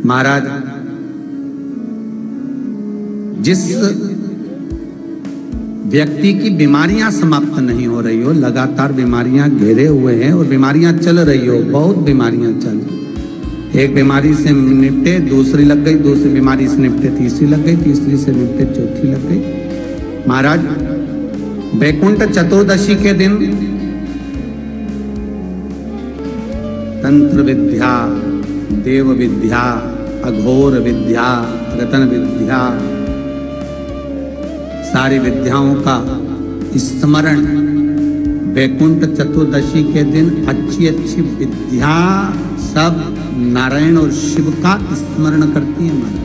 महाराज, जिस व्यक्ति की बीमारियां समाप्त नहीं हो रही हो, लगातार बीमारियां घेरे हुए हैं और बीमारियां चल रही हो, बहुत बीमारियां चल, एक बीमारी से निपटे दूसरी लग गई, दूसरी बीमारी से निपटे तीसरी लग गई, तीसरी से निपटे चौथी लग गई। महाराज, वैकुंठ चतुर्दशी के दिन तंत्र विद्या, देव विद्या, अघोर विद्या, रतन विद्या, सारी विद्याओं का स्मरण वैकुंठ चतुर्दशी के दिन अच्छी अच्छी विद्या सब नारायण और शिव का स्मरण करती है। महाराज,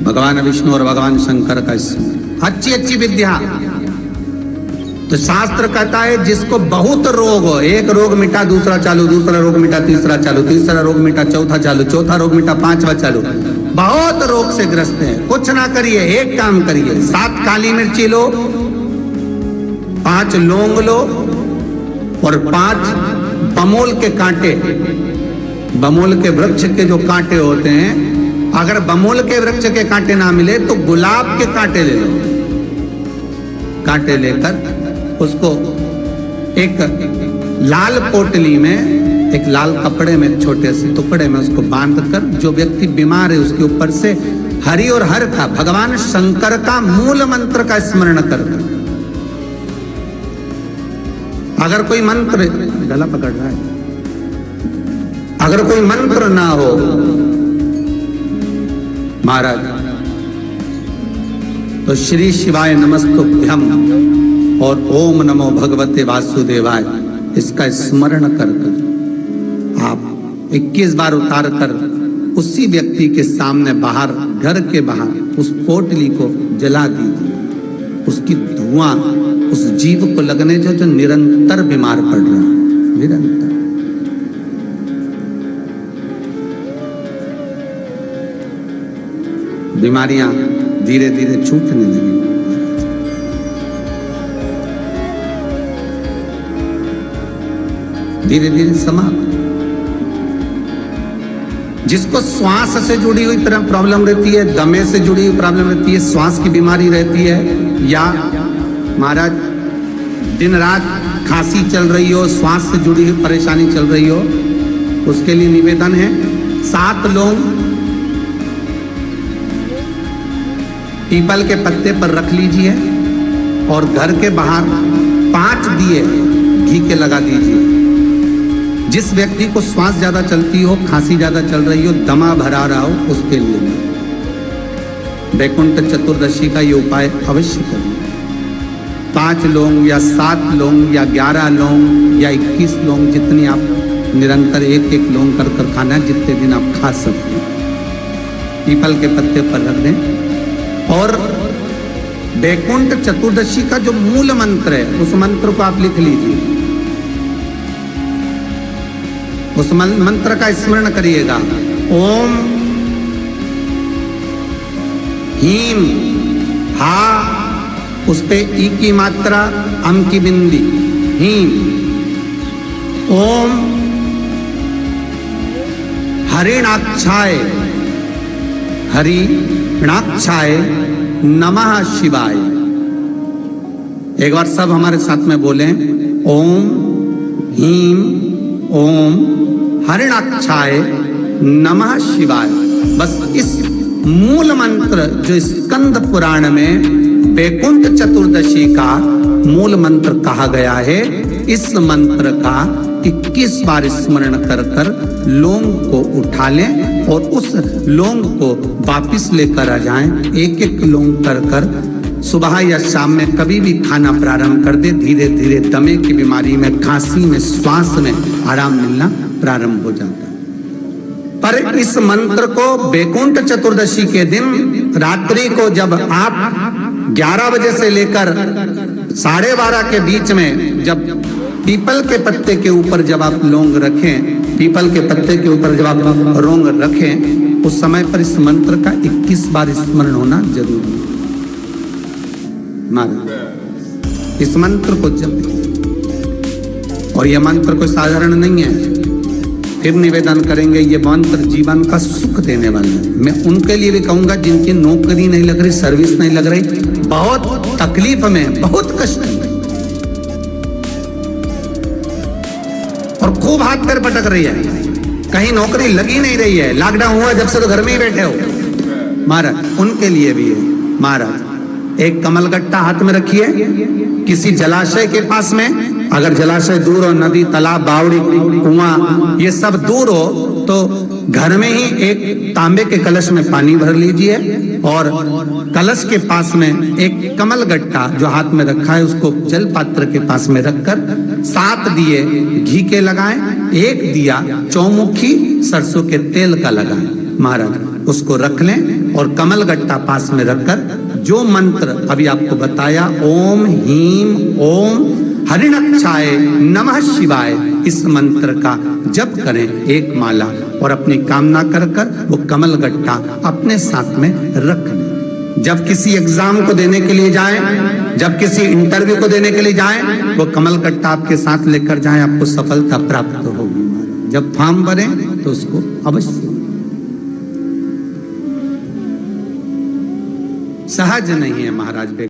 भगवान विष्णु और भगवान शंकर का स्मरण, अच्छी अच्छी विद्या। तो शास्त्र कहता है जिसको बहुत रोग हो, एक रोग मिटा दूसरा चालू, दूसरा रोग मिटा तीसरा चालू, तीसरा रोग मिटा चौथा चालू, चौथा रोग मिटा पांचवा चालू, बहुत रोग से ग्रस्त है। कुछ ना करिए, एक काम करिए, 7 काली मिर्ची लो, 5 लौंग लो और 5 बमोल के कांटे, बमोल के वृक्ष के जो कांटे होते हैं, अगर बमोल के वृक्ष के कांटे ना मिले तो गुलाब के कांटे ले लो। कांटे लेकर उसको एक लाल पोटली में, एक लाल कपड़े में, छोटे से टुकड़े में उसको बांधकर, जो व्यक्ति बीमार है उसके ऊपर से हरि और हर का, भगवान शंकर का मूल मंत्र का स्मरण कर। अगर कोई मंत्र, गला पकड़ रहा है, अगर कोई मंत्र ना हो महाराज, तो श्री शिवाय नमस्तुभ्यम और ओम नमो भगवते वासुदेवाय, इसका स्मरण कर कर आप 21 बार उतार कर उसी व्यक्ति के सामने बाहर, घर के बाहर उस पोटली को जला दीजिए। उसकी धुआं उस जीव को लगने जो निरंतर बीमार पड़ रहा है, निरंतर। बीमारियां धीरे धीरे छूटने लगी, धीरे धीरे समाप्त। जिसको श्वास से जुड़ी हुई प्रॉब्लम रहती है, दमे से जुड़ी हुई प्रॉब्लम रहती है, श्वास की बीमारी रहती है, या महाराज दिन रात खांसी चल रही हो, श्वास से जुड़ी हुई परेशानी चल रही हो, उसके लिए निवेदन है 7 लौंग पीपल के पत्ते पर रख लीजिए और घर के बाहर 5 दिए घी के लगा दीजिए। जिस व्यक्ति को श्वास ज्यादा चलती हो, खांसी ज्यादा चल रही हो, दमा भरा रहा हो, उसके लिए वैकुंठ चतुर्दशी का ये उपाय अवश्य करिए। 5 लौंग या 7 लौंग या 11 लौंग या 21 लौंग, जितनी आप निरंतर एक एक लौंग कर कर खाना, जितने दिन आप खा सकते हैं, पीपल के पत्ते पर रख दें। और वैकुंठ चतुर्दशी का जो मूल मंत्र है, उस मंत्र को आप लिख लीजिए, उस मंत्र का स्मरण करिएगा। ओम हीम हा, उस पे ई की मात्रा, अम की बिंदी, हीम। ओम हरिणाक्षाय, हरिणाक्षाय नमः शिवाय। एक बार सब हमारे साथ में बोलें, ओम हीम ओम हरिणाक्षाय नमः शिवाय। बस इस मूल मंत्र जो स्कंद पुराण में वैकुंठ चतुर्दशी का मूल मंत्र कहा गया है, इस मंत्र का 21 बार स्मरण कर कर लौंग को उठा लें और उस लौंग को वापिस लेकर आ जाएं। एक एक लौंग कर कर सुबह या शाम में कभी भी खाना प्रारंभ कर दे, धीरे धीरे दमे की बीमारी में, खांसी में, श्वास में आराम मिलना प्रारंभ हो जाता है। पर इस मंत्र को वैकुंठ चतुर्दशी के दिन रात्रि को जब आप 11 बजे से लेकर 12:30 के बीच में, जब पीपल के पत्ते के ऊपर जब आप लौंग रखें, पीपल के पत्ते के ऊपर जब आप लौंग रखें, उस समय पर इस मंत्र का 21 बार स्मरण होना जरूरी है। इस मंत्र को जप और यह मंत्र कोई साधारण नहीं है। फिर निवेदन करेंगे, ये मंत्र जीवन का सुख देने वाला है। मैं उनके लिए भी कहूंगा जिनकी नौकरी नहीं लग रही, सर्विस नहीं लग रही, बहुत तकलीफ में, बहुत कष्ट में, और खूब हाथ पैर पटक रही है, कहीं नौकरी लगी नहीं रही है, लॉकडाउन हुआ जब से तो घर में ही बैठे हो महाराज, उनके लिए भी है महाराज। एक कमलगट्टा हाथ में रखिए, किसी जलाशय के पास में, अगर जलाशय दूर हो, नदी, तालाब, बावड़ी, कुआं ये सब दूर हो, तो घर में ही एक तांबे के कलश में पानी भर लीजिए और कलश के पास में एक कमलगट्टा जो हाथ में रखा है उसको जल पात्र के पास में रखकर 7 दिए घी के लगाएं, 1 दिया चौमुखी सरसों के तेल का लगाएं महाराज, उसको रख लें और कमलगट्टा पास में रखकर जो मंत्र अभी आपको बताया, ओम हीम ओम हरिणक्षाय नमः शिवाय, इस मंत्र का जप करें 1 माला और अपनी कामना कर कर वो कमलगट्टा अपने साथ में रख लें। जब किसी एग्जाम को देने के लिए जाएं, जब किसी इंटरव्यू को देने के लिए जाएं, वो कमलगट्टा आपके साथ लेकर जाएं, आपको सफलता प्राप्त होगी। जब फॉर्म भरें तो उसको अवश्य, सहज नहीं है महाराज।